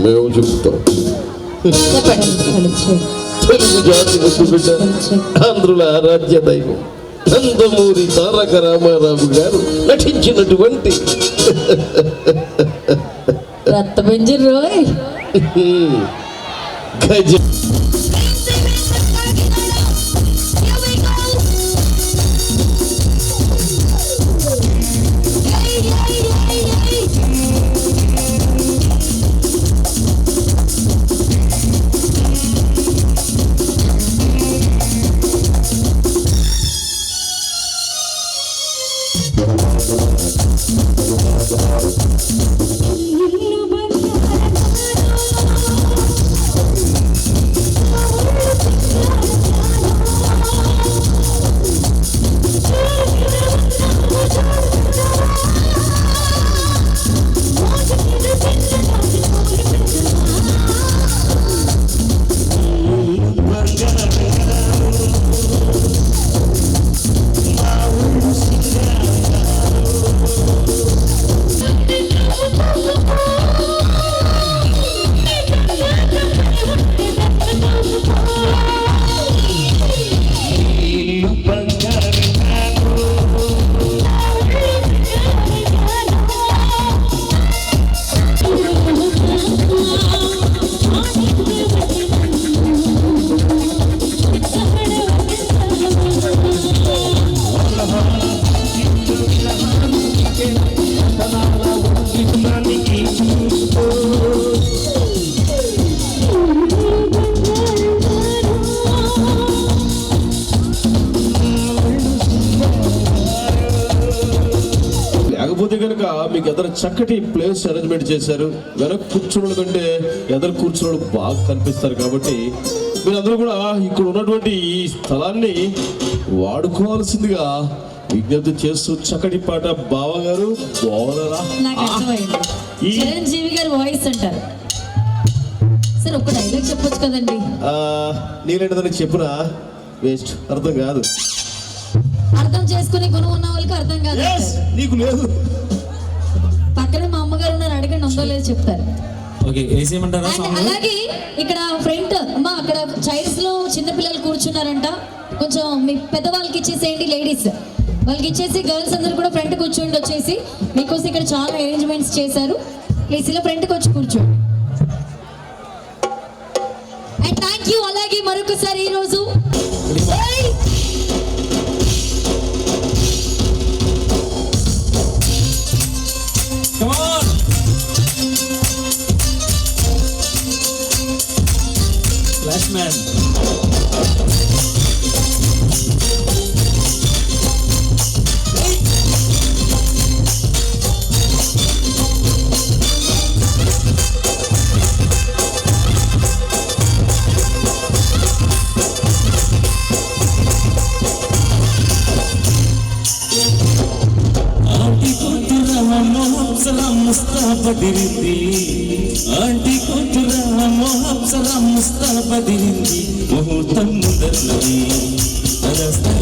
మేము చెప్తాం. తెలుగు జాతి ముద్దు బిడ్డ, ఆంధ్రుల ఆరాధ్య దైవం నందమూరి తారక రామారావు గారు నటించినటువంటి గజ కనుక మీకు ఎదురు చక్కటి ప్లేస్ అరేంజ్మెంట్ చేశారు. వెనక కూర్చున్న కంటే ఎదురు కూర్చున్న బాగా కనిపిస్తారు. కాబట్టి మీరందరూ కూడా ఇక్కడ ఉన్నటువంటి ఈ స్థలాన్ని వాడుకోవాల్సిందిగా విజ్ఞప్తి చేస్తూ చక్కటి పాట బావగారు బావలరా చిరంజీవి గారి వాయిస్ అంటారు సార్. ఒక డైలాగ్ చెప్పొచ్చు కదండి. నేనేంటని చెప్పురా వేస్ట్, అర్థం కాదు. అర్థం చేసుకునే గుణం ఉన్న వాళ్ళకి అర్థం కాదు. నీకు లేదు. పక్కనే మా అమ్మగారు ఉన్నారు, అడగండి ఉందో లేదో చెప్తారు. అలాగే ఇక్కడ ఫ్రంట్ అమ్మా అక్కడ చైర్స్ లో చిన్న పిల్లలు కూర్చున్నారంట. కొంచెం మీ పెద్దవాళ్ళకి ఇచ్చేసేయండి, లేడీస్ వాళ్ళకి ఇచ్చేసి గర్ల్స్ అందరూ కూడా ఫ్రంట్ కూర్చోండి. వచ్చేసి మీకోసం ఇక్కడ చాలా అరేంజ్మెంట్స్ చేశారు. ప్లీజ్ ఇలా ఫ్రంట్కి వచ్చి కూర్చోండి. And thank you. అలాగే మరొకసారి ఈరోజు Flashman. ముస్తాబదిరింది ఆంటీ కూతురా మొహబ్సరా ముస్తాబదిరింది ముహూర్తం ముందన్నది అదస్తీ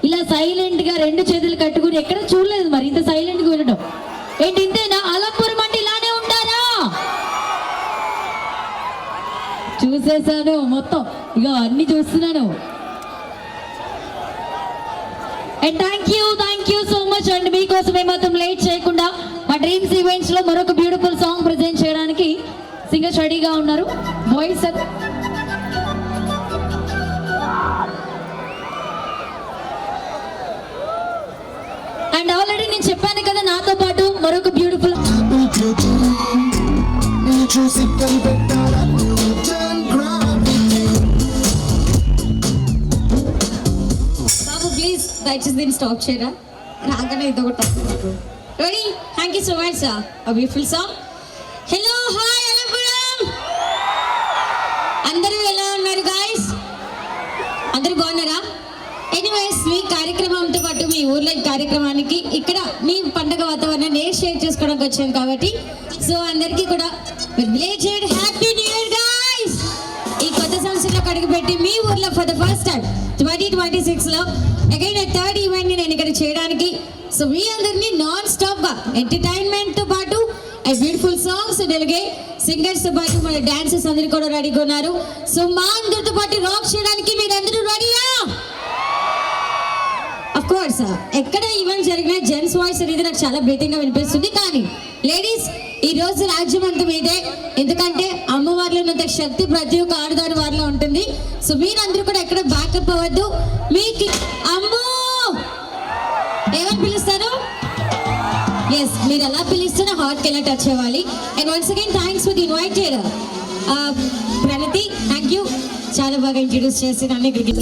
ఇలా సైలెంట్ గా రెండు చేతులు కట్టుకుని ఎక్కడ చూడలేదు మరి ఇంత సైలెంట్ గా ఉండడం. చూస్తున్నాను మొత్తం, ఇక అన్ని చూస్తున్నాను. And thank you so much అండి. మీకోసమే మొత్తం లేట్ చేయకుండా మా డ్రీమ్స్ ఈవెంట్స్ లో మరొక బ్యూటిఫుల్ సాంగ్ ప్రెజెంట్ చేయడానికి సింగర్స్ రెడీగా ఉన్నారు. బాయ్స్ అండ్ ఆల్రెడీ నేను చెప్పాను కదా, నాతో పాటు మరొక బ్యూటిఫుల్ బాబు ప్లీజ్ దయచేసి దీన్ని స్టాప్ చేయరా, రాగానే ఇది ఒకటి ready. Thank you so much sir, beautiful song. Hello hi Alampuram, అందరూ ఎలా ఉన్నారు గాయస్? అందరూ బాగున్నారా? ఎనీవేస్, మీ కార్యక్రమంతో పాటు మీ ఊర్లో కార్యక్రమానికి ఇక్కడ మీ పండగ వాతావరణాన్ని నేను షేర్ చేసుకోవడానికి వచ్చాను కాబట్టి, సో అందరికీ కూడా belated happy new year guys. ఈ కొత్త సంవత్సరంలో అడుగుపెట్టి మీ ఊర్లో ఫర్ ద ఫస్ట్ టైం 2026 లో అగైన్ థర్డ్ ఈవెంట్ ని నేను ఇక్కడ చేయడానికి, సో మీ అందరినీ నాన్ స్టాప్ గా ఎంటర్టైన్మెంట్ తో పాటు బ్యూటిఫుల్ సాంగ్స్ అలాగే సింగర్స్ తో పాటు మన డాన్సర్స్ అందరూ కూడా రెడీగా ఉన్నారు. సో మా అందరితో పాటు రాక్ చేయడానికి మీరందరూ రెడీయా? అఫ్ కోర్స్, ఎక్కడ ఈవెంట్ జరిగినా జెంట్స్ వాయిస్ అనేది నాకు చాలా బ్రీతింగ్ గా వినిపిస్తుంది, కానీ లేడీస్ ఈ రోజు రాజ్యం అంతా మీదే. ఎందుకంటే అమ్మవారిలో ఉన్నంత శక్తి ప్రతి ఒక్క ఆడదాని వారిలో ఉంటుంది. సో మీరందరూ కూడా ఎక్కడ బ్యాకప్ అవ్వద్దు. మీకు అమ్మో ఏమని పిలుస్తారు? ఎస్, మీరు అలా పిలిస్తే నా హార్ట్కి ఎలా టచ్ అవ్వాలి. And once again thanks for the invited Pranathi, thank you, చాలా బాగా ఇంట్రడ్యూస్ చేసి నన్ను ఇక్కడికి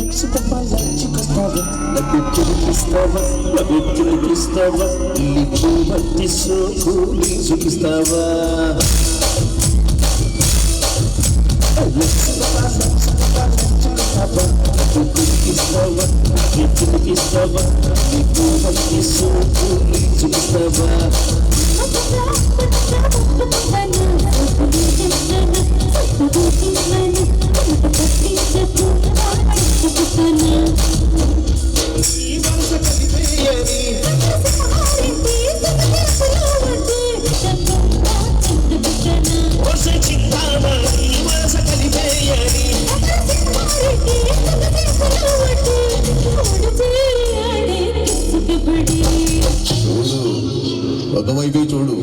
ఒకవైపు చూడు.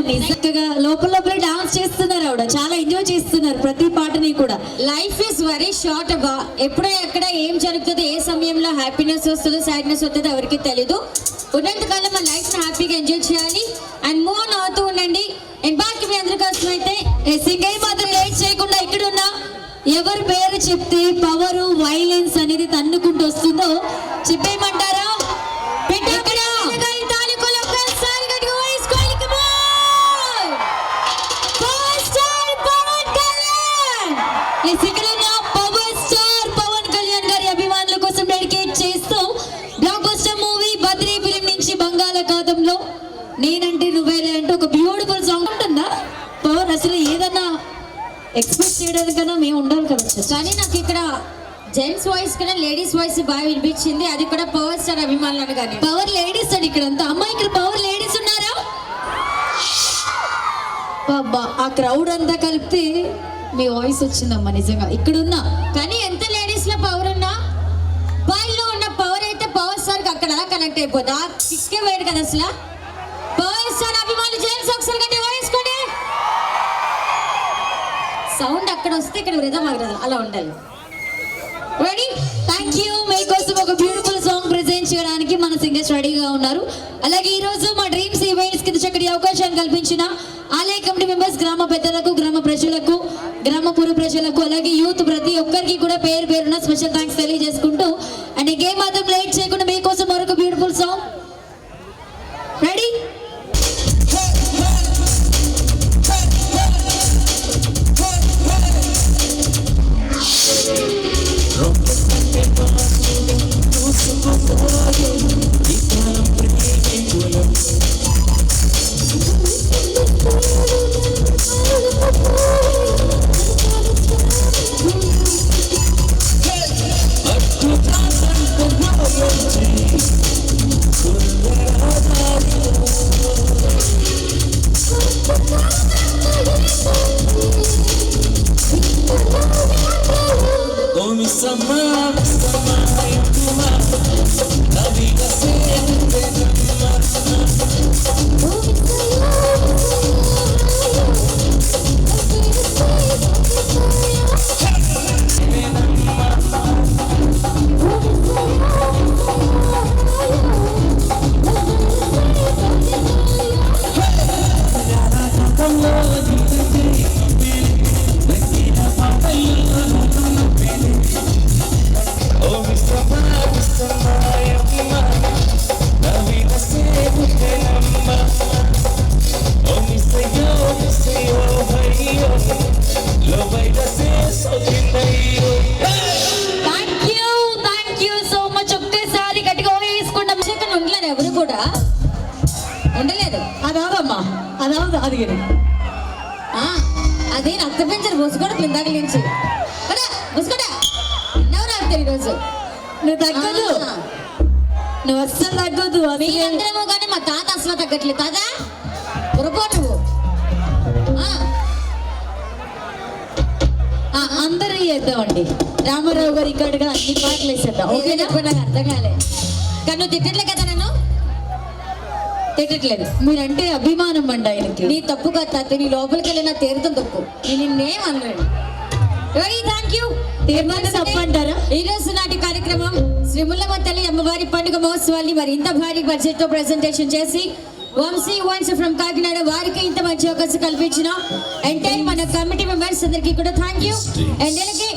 నిజంగా లోపల లోపల డాన్స్ చేస్తున్నారు, ఆవిడ చాలా ఎంజాయ్ చేస్తున్నారు ప్రతి పాటని కూడా. లైఫ్ ఇస్ వెరీ షార్ట్ అబ్బా, ఎప్పుడో ఎక్కడ ఏం జరుగుతుందో, ఏ సమయంలో హ్యాపీనెస్ వస్తుందో సాడ్నెస్ వస్తుందో ఎవరికి తెలీదు. ఉన్నంతకాలం మన లైఫ్ ని హ్యాపీగా ఎంజాయ్ చేయాలి అండ్ మూవ్ ఆన్ అవుతూ ఉండండి. అండ్ బాకి మీ అందరి కోసం అయితే సింగర్ మాత్రం లేట్ చేయకుండా ఇక్కడ ఉన్న ఎవరి పేరు చెప్తే పవర్ వైలెన్స్ అనేది తన్నుకుంటూ వస్తుందో చెప్పేయమంటారా? పవర్ స్టార్ పవన్ కళ్యాణ్ గారి అభిమానుల కోసం డెడికేట్ చేస్తూ block buster movie Badri film నుంచి బంగాళాఖాతంలో నేనంటే నువ్వేలే అంటే ఒక బ్యూటిఫుల్ సాంగ్ ఉంటుందా? పవర్ అసలు ఏదన్నా ఎక్స్పెక్ట్ చేయడానికన్నా మేము ఉండాలి కదా, కానీ నాకు ఇక్కడ జెంట్స్ వాయిస్ కన్నా లేడీస్ వాయిస్ బాగా వినిపించింది, అది కూడా పవర్ స్టార్ అభిమానులు అనగానే. పవర్ లేడీస్ అండి ఇక్కడ అంతా. అమ్మాయి ఇక్కడ పవర్ లేడీస్ ఉన్నారా? బాబా ఆ క్రౌడ్ అంతా కలిపితే మీ వాయిస్ వచ్చిందమ్మా నిజంగా ఇక్కడ ఉన్నా. కానీ ఎంత లేడీస్ లో పవర్ ఉన్నా బాయ్లో ఉన్న పవర్ అయితే పవర్ స్టార్ కి అక్కడ అలా కనెక్ట్ అయిపోతా. కిక్కే వేరు కదా అసలు. పవర్ స్టార్ అభిమానులు జెంట్స్ ఒకసారి గట్టి వాయిసుకోండి. సౌండ్ అక్కడ వస్తే ఇక్కడ వృధా మాగదు, అలా ఉండాలి. రెడీ? Thank you. మీకోసం ఒక బ్యూటిఫుల్ సాంగ్ ప్రెజెంట్ చేయడానికి మన సింగర్స్ రెడీగా ఉన్నారు. అలాగే ఈ రోజు మా డ్రీమ్స్ ఈవెంట్స్ కింద చక్కటి అవకాశాన్ని కల్పించిన ఆలయ కమిటీ మెంబర్స్, గ్రామ పెద్దలకు, గ్రామ ప్రజలకు, గ్రామ పూర్వ ప్రజలకు, అలాగే యూత్ ప్రతి ఒక్కరికి కూడా పేరు పేరున స్పెషల్ థ్యాంక్స్ తెలియజేసుకుంటూ అండ్ ఈ గేమ్ మాత్రం లేట్ చేయకుండా మీకోసం మరొక బ్యూటిఫుల్ సాంగ్. రెడీ? ఎవరు కూడా ఉండలేదు. అదావదమ్మా, అదావదు అది ఆ, అది రక్త పెంచరు బుసుకొడ పిందాక నుంచి బుసుకొడ ఎవరు ఆడతారు ఈరోజు. నువ్వు తగ్గదు, ఆ. నువ్వు అస్సలు తగ్గదు. అది మీరందరేమో కానీ మా తాత అసలు తగ్గట్లేదు. తాత పొరపాటు నువ్వు. అందరూ చేద్దామండి. రామారావు గారు ఇక్కడగా అన్ని పాటలు వేసేద్దాం. ఓకే చెప్పండి, నాకు అర్థం కాలే. కానీ నువ్వు తిట్టట్లే కదా నన్ను. తిట్టట్లేదు. మీరంటే అభిమానం అండి ఆయనకి. నీ తప్పు కదా తాత, నీ లోపలికి వెళ్ళిన తీరుతాం తప్పు. నేను నిన్నేం అనలేను. Very thank you. తీర్మానం తప్పంటారా? ఈ రోజు నాటి కార్యక్రమం శ్రీ ముల్లమ్మ తల్లి అమ్మవారి పండుగ మహోత్సవాన్ని మరి ఇంత భారీ బడ్జెట్ తో ప్రెజెంటేషన్ చేసి వంశీ ఈవెంట్స్ ఫ్రమ్ కాకినాడ వారికి ఇంత మంచి అవకాశం కల్పించిన ఎంటైర్ మన కమిటీ మెంబర్స్ అందరికీ కూడా థ్యాంక్ యూ. అండ్ అలాగే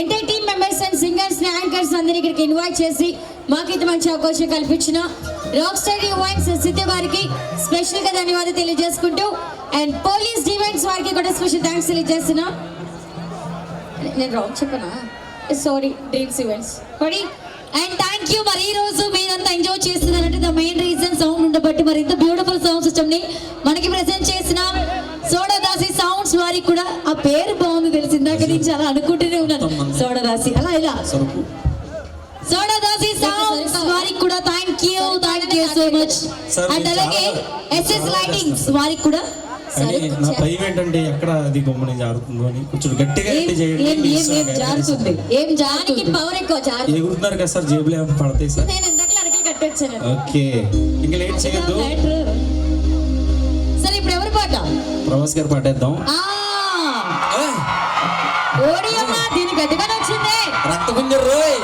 entire team members and singers ని యాంకర్స్ అందరినీ ఇక్కడికి ఇన్వైట్ చేసి మాకు ఇంత మంచి అవకాశం కల్పించిన రాక్ స్టార్ ఈవెంట్స్ సిద్ధు గారికి స్పెషల్ గా ధన్యవాదాలు తెలియజేసుకుంటూ అండ్ పోలీస్ ఈవెంట్స్ వారికి కూడా స్పెషల్ థ్యాంక్స్ తెలియజేస్తున్నా. నేను రాంగ్ చెప్పనా? సారీ, డ్రీమ్స్ ఈవెంట్స్ కొడి. And thank you. మరి ఈ రోజు మీరంతా ఎంజాయ్ చేస్తున్నారంటే ద మెయిన్ రీజన్ సౌండ్ ఉండబట్టి మరి ఇంత బ్యూటిఫుల్ సౌండ్ సిస్టమ్ ని మనకి ప్రెజెంట్ చేసిన సోడాదాసి సౌండ్స్ వారికి కూడా ఆ పేరు బాగుంది తెలిసి ఇందాక నుంచి అలా అనుకుంటూనే ఉన్నాను. సోడాదాసి అలా ఇలా సోడాదాసి సౌండ్స్ వారికి కూడా thank you so much. And అలాగే ఎస్ఎస్ లైటింగ్స్ వారికి కూడా. కానీ నా భయం ఏంటంటే ఎక్కడ అది గమ్ముని జారుతుందో అని కొంచెం గట్టిగా అయితే చేయండి. ఏం జారుతుంది, ఏం జారుతుంది? పవర్ ఎక్కువ చాలు. ఎగురుతున్నారు కదా సార్, జేబులు ఏమైనా పడతాయి సార్? నేను ఇందాక అరకలు కట్టొచ్చాను. ఓకే, ఇంకా లేట్ చేయొద్దు. సరే ఇప్పుడు ఎవరి పాట? ప్రభాస్ గారు పాటేద్దాం. ఓడియమ్మ దీని గట్టిగానే వచ్చింది. రక్త గుంజరు రోయ్,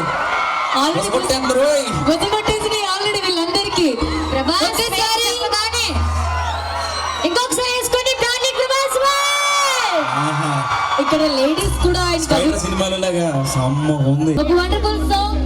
ఆల్రెడీ రోయ్ కొట్టేసింది ఆల్రెడీ వీళ్ళందరికీ. ప్రభాస్ ఒక్కసారి చెప్పగానే ఇంకొకసారి వేసుకోండి బ్రాండీ ప్రభాస్ బాయ్. ఆహా, ఇక్కడ లేడీస్ కూడా స్పైడర్ సినిమాలో లాగా సమ్మ ఉంది. ఒక వండర్ఫుల్ సాంగ్.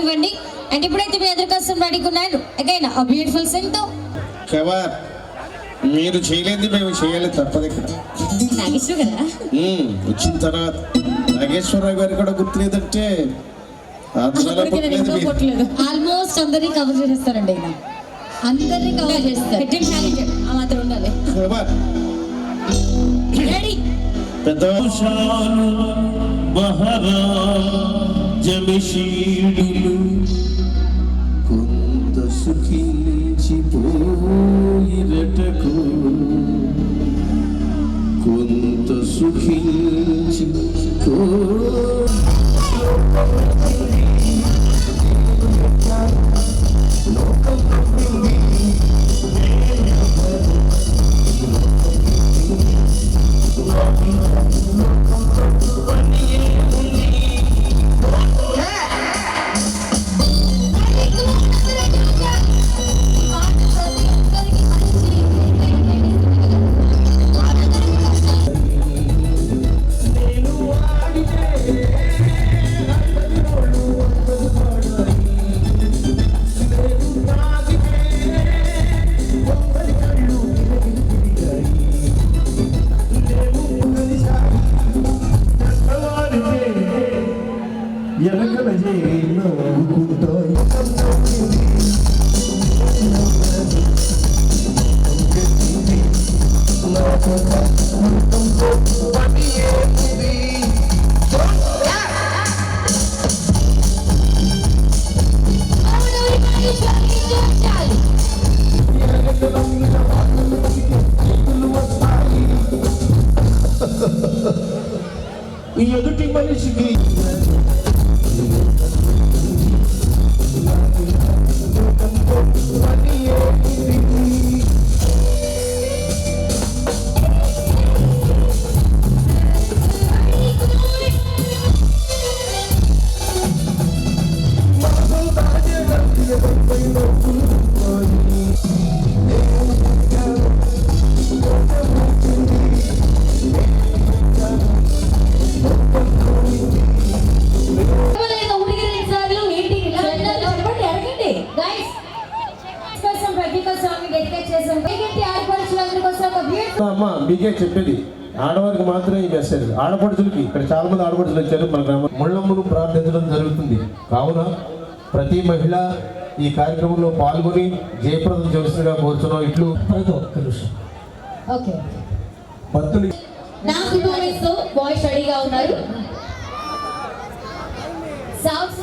ఇవ్వండి. అండ్ ఇప్పుడైతే మీ ఎదురు కష్టం అడుగున్నారు అగైన్ ఆ బ్యూటిఫుల్ సింగ్ తో కవర్ మీరు చేయలేదు మేము చేయాలి తప్పదు ఇక్కడ. నాగేశ్వర కదా వచ్చిన తర్వాత నాగేశ్వరరావు గారు కూడా గుర్తులేదంటే ఆంధ్రాలో పుట్టలేదు మీరు. ఆల్మోస్ట్ అందరినీ కవర్ చేసేస్తారండి ఆయన, అందరినీ కవర్ చేస్తారు. ఆ మాత్రం ఉండాలి. కవర్ రెడీ పెద్ద జమిషీడులు కొంత సుఖించిపోయిరటకు, కొంత సుఖించిపో ఎదుటి మనిషికి అమ్మ మీకే చెప్పేది, ఆడవారికి మాత్రమే ఈ మెసేజ్. ఆడపడుచులకి ఇక్కడ చాలా మంది ఆడపడుచులు వచ్చారు మన గ్రామం. ముళ్ళమ్మను ప్రార్థించడం జరుగుతుంది. కావున ప్రతి మహిళ ఈ కార్యక్రమంలో పాల్గొని జయప్రదం చేస్తుగా కోరుతున్నాం. ఇట్లు ఓకే, భక్తులు నా పర్ఫార్మెన్స్ తో బాయ్స్ రెడీగా ఉన్నారు. సౌండ్స్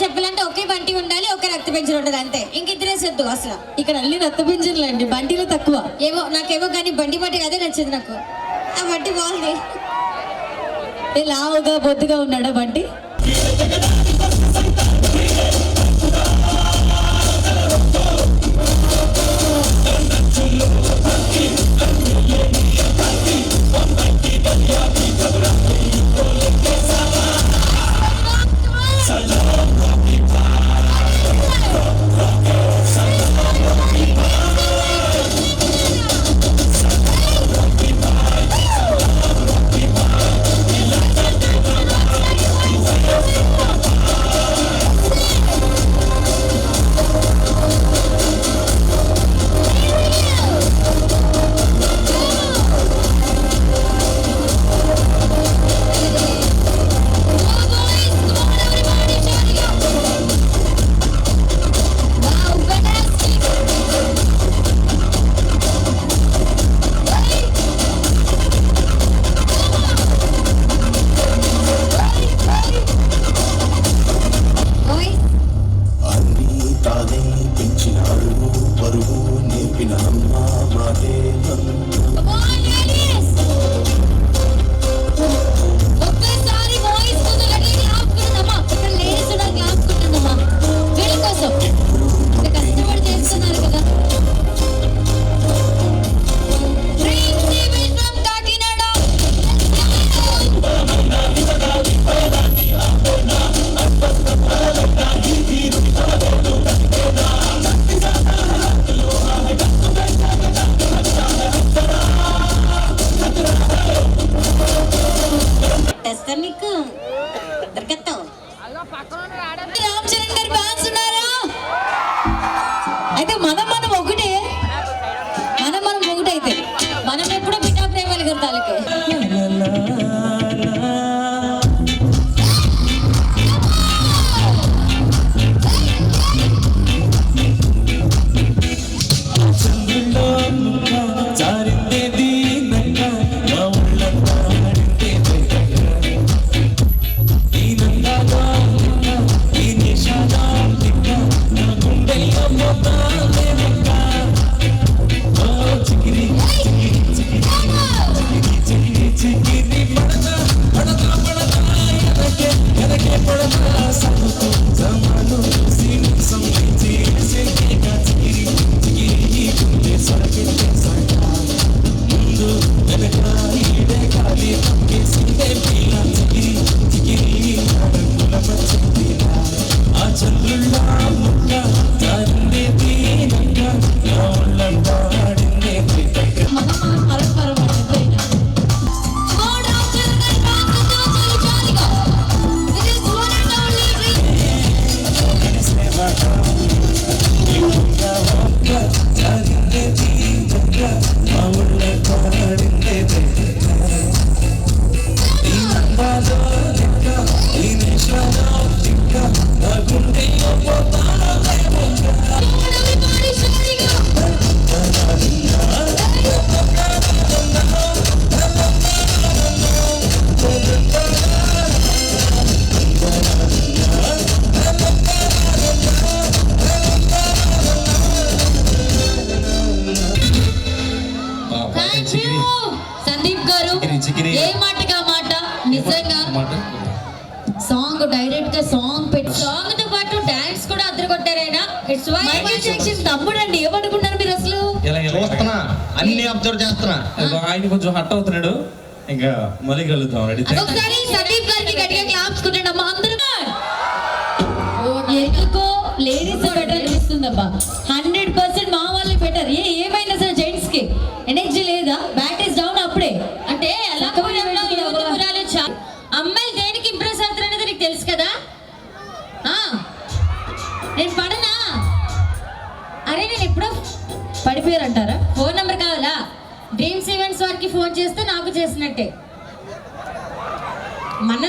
చెప్పాలంటే ఒకే బంటి ఉండాలి, ఒకే రక్త పెంచులు ఉండాలి అంతే. ఇంకిద్దరే సొద్దు అసలు. ఇక్కడ అన్ని రక్త పింఛన్లు అండి, బండిలో తక్కువ. ఏవో నాకేవో కానీ బండి అదే నచ్చింది నాకు. ఆ బంటి బాగుంది. లావుగా బొద్దుగా ఉన్నాడా బంటి? గారి తాలూకే. సందీప్ గారు ఏ మాటగా మాట నిజంగా సాంగ్ డైరెక్ట్ గా సాంగ్ పెట్టి సాంగ్ తో పాటు డాన్స్ కూడా అద్దరు కొట్టారైనా ఇట్స్ వై మైకేల్ జాక్సన్ తమ్ముడండి ఏమనుకున్నారు మీరు అసలు చూస్తున్నా అన్ని అబ్జర్వ్ చేస్తున్నా. ఆయన కొంచెం హట్ అవుతున్నాడు, ఇంకా మళ్ళీ కలుద్దాం. రెడీ? ఒకసారి సందీప్ గారికి గట్టిగా క్లాప్స్ కొట్టండి అమ్మా అందరూ. ఎందుకో లేడీస్ బెటర్ అనిపిస్తుందబ్బా. 100% మా వాళ్ళకి బెటర్. ఏమైనా సరే జెంట్స్ కి ఎనర్జీ లేదా, బ్యాటరీస్ డౌన్ అప్పుడే. అంటే ఎలా అమ్మాయిలు దేనికి ఇంప్రెస్ అవుతారు అనేది నీకు తెలుసు కదా. నేను పడనా? అరే నేను ఎప్పుడో పడిపోయారంటారా? ఫోన్ నెంబర్ కావాలా? డ్రీమ్స్ ఈవెంట్స్ వారికి ఫోన్ చేస్తే నాకు చేసినట్టే. మన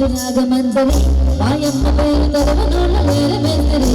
రాగమందరి మాయమ్మ పేరు తరవనోళ్ళ వేరమెందరి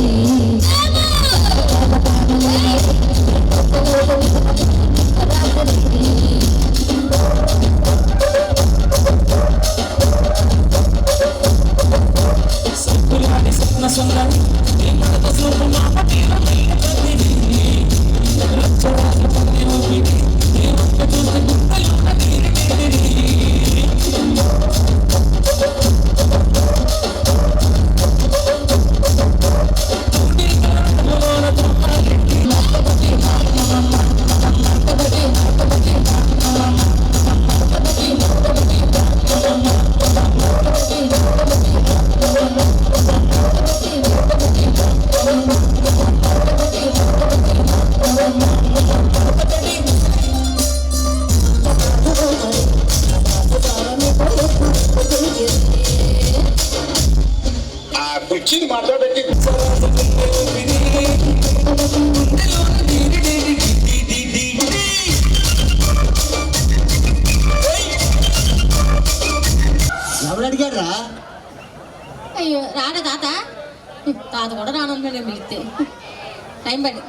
కుర్చీని మాట్లాడడానికి ఎవరు అడిగారా? అయ్యో రానా తాత? తాత కూడా రానన్నాడు పిలిస్తే. టైం పడి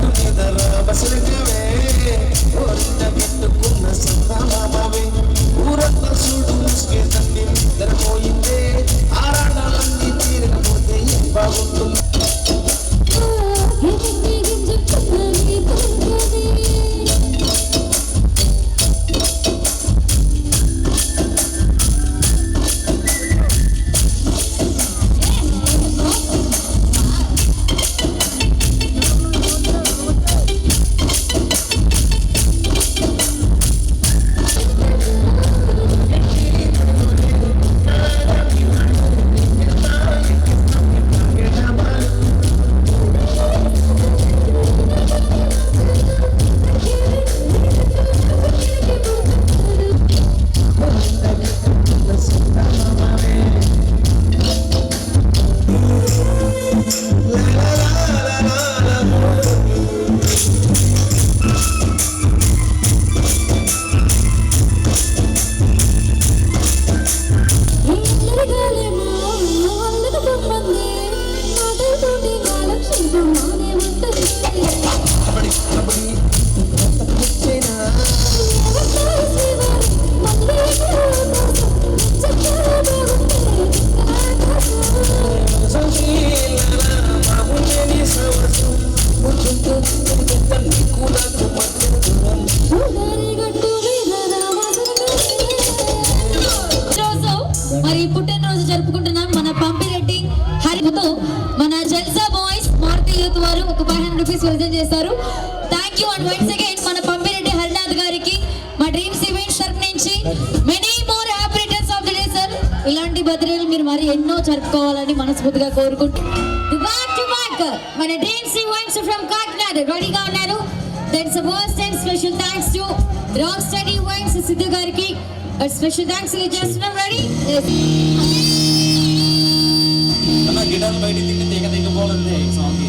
మరి పుట్టినరోజు జరుపుకుంటున్నాం మన పంపిరెడ్డి హరితో మన జల్సా బాయ్స్ మారుతి యూత్ వారు ఒక 500 రూపీస్ ప్రజెంట్ చేస్తారు. Thank you and once again మన పంపిరెడ్డి హరినాథ్ గారికి మా డ్రీమ్స్ ఈవెంట్స్ తరపు నుంచి many more happy returns of the day sir. ఇలాంటి బర్త్డేలు మీరు మరి ఎన్నో జరుపుకోవాలని మనస్ఫూర్తిగా కోరుకుంటున్నాం. మన డ్రీమ్స్ ఈవెంట్స్ ఫ్రమ్ కాకినాడ రెడీగా ఉన్నారు. That's a first and special thanks to Rockstar Events Siddhu గారికి స్పెషల్ థ్యాంక్స్ చేస్తున్నాం. రెడీ అలా గిటార్ బయట తిండి తీగ దిగపోతుంది సాంగ్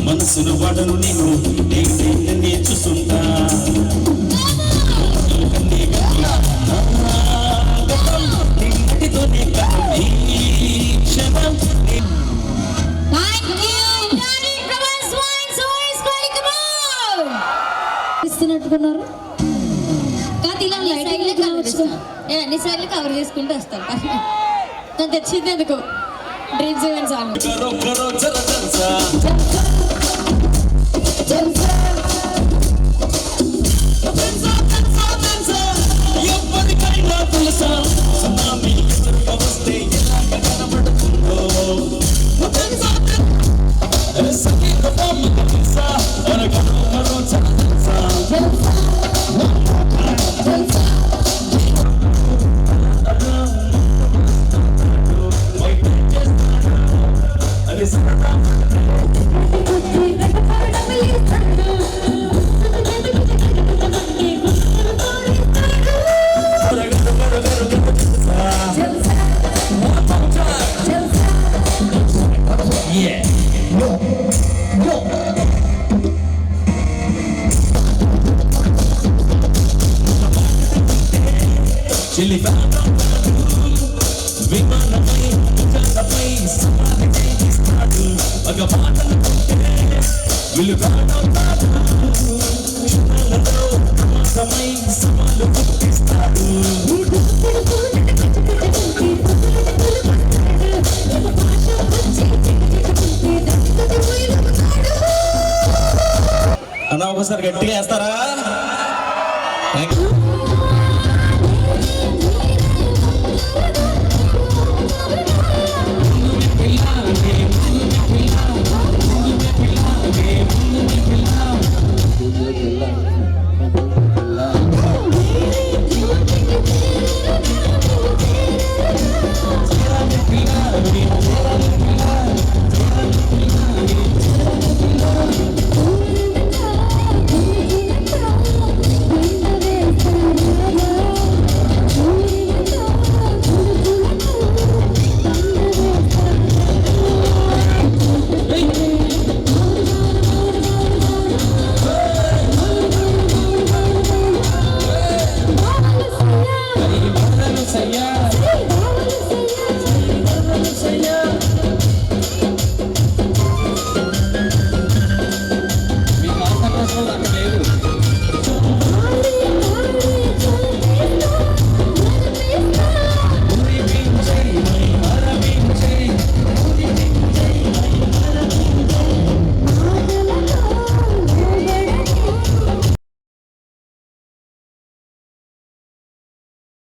మనసును వాడను నేను చూస్తుంటా ఇస్తున్నట్టుకున్నారు కానీ ఇలా లైటింగ్ అన్ని సార్లు కవర్ చేసుకుంటూ వస్తాను. తను తెచ్చింది ఎందుకు డ్రీమ్స్ ఈవెంట్స్ ఆన్ చెల్లి అన్న ఒకసారి గట్టిగా వేస్తారా? Thank you.